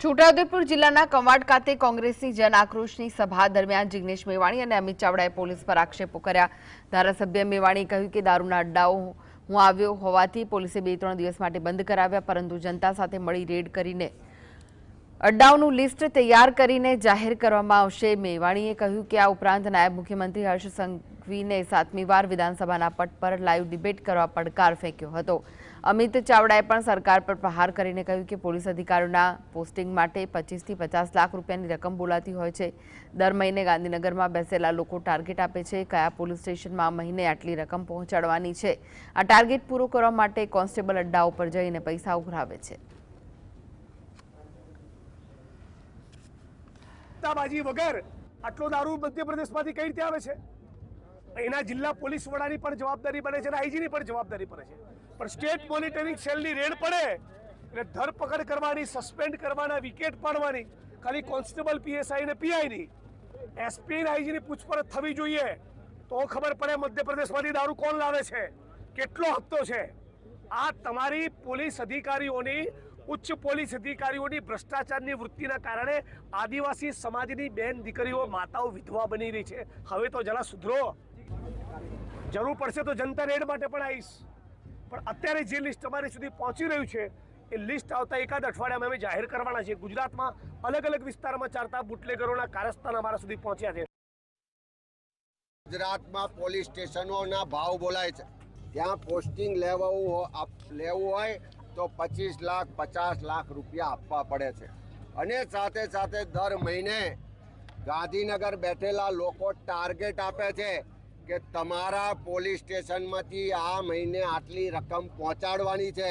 છોટાઉદેપુર જિલ્લાના કવાંટ ખાતે કોંગ્રેસની જન આક્રોશની સભા દરમિયાન જિગ્નેશ મેવાણી અને અમિત ચાવડાએ પોલીસ પર આક્ષેપો કર્યા। ધારાસભ્ય મેવાણીએ કહ્યું કે દારૂના અડ્ડાઓ હું આવ્યો હોવાથી પોલીસે 2-3 દિવસ માટે બંધ કરાવ્યા, પરંતુ જનતા સાથે મળી રેડ કરીને અડ્ડાઓનું લિસ્ટ તૈયાર કરીને જાહેર કરવામાં આવશે। મેવાણીએ કહ્યું કે આ ઉપરાંત નાયબ મુખ્યમંત્રી હર્ષ સંઘવીને 7મી વાર વિધાનસભાના પટ પર લાઈવ ડિબેટ કરવા પડકાર ફેંક્યો હતો। અમિત ચાવડાએ પણ સરકાર પર પ્રહાર કરીને કહ્યું કે પોલીસ અધિકારીઓના પોસ્ટિંગ માટે 25 થી 50 લાખ રૂપિયાની રકમ બોલાતી હોય છે। દર મહિને ગાંધીનગરમાં બેસેલા લોકો ટાર્ગેટ આપે છે, કયા પોલીસ સ્ટેશનમાં મહિને આટલી રકમ પહોંચાડવાની છે। આ ટાર્ગેટ પૂરો કરવા માટે કોન્સ્ટેબલ અડ્ડાઓ પર જઈને પૈસા ઉઘરાવે છે। બાજી વગર આટલો દારૂ મધ્યપ્રદેશમાંથી કઈ રીતે આવે છે? એના જિલ્લા પોલીસ વડાની પણ જવાબદારી બને છે અને આઈજીની પણ જવાબદારી બને છે। પણ સ્ટેટ મોનિટરિંગ સેલની રેડ પડે એટલે ધરપકડ કરવાની, સસ્પેન્ડ કરવાના, વિકેટ પાડવાની ખાલી કોન્સ્ટેબલ, પીએસઆઈ ને પીઆઈની, એસપી અને આઈજીની પૂછપરછ થવી જોઈએ, તો ખબર પડે મધ્યપ્રદેશમાંથી દારૂ કોણ લાવે છે, કેટલો હપ્તો છે। આ તમારી પોલીસ અધિકારીઓની, ઉચ્ચ પોલીસ અધિકારીઓની ભ્રષ્ટાચારની વૃત્તિના કારણે આદિવાસી સમાજની બેન દીકરીઓ, માતાઓ વિધવા બની રહી છે। હવે તો જરા સુધરો। જરૂર પડશે તો જનતા રેડ માટે પણ આવીશ, પણ અત્યારે જે લિસ્ટ અમારી સુધી પહોંચી રહ્યું છે એ લિસ્ટ આવતા એકાદ અઠવાડિયામાં અમે જાહેર કરવાના છે। ગુજરાતમાં અલગ અલગ વિસ્તારમાં ચાલતા બુટલેગરોના કારસ્તાન અમારા સુધી પહોંચ્યા છે। ગુજરાતમાં પોલીસ સ્ટેશનોના ભાવ બોલાય છે, ત્યાં પોસ્ટિંગ લેવું હોય તો 25 લાખ 50 લાખ રૂપિયા આપવા પડે છે। અને સાથે સાથે દર મહિને ગાંધીનગર બેઠેલા લોકો ટાર્ગેટ આપે છે કે તમારા પોલીસ સ્ટેશનમાંથી આ મહિને આટલી રકમ પહોંચાડવાની છે।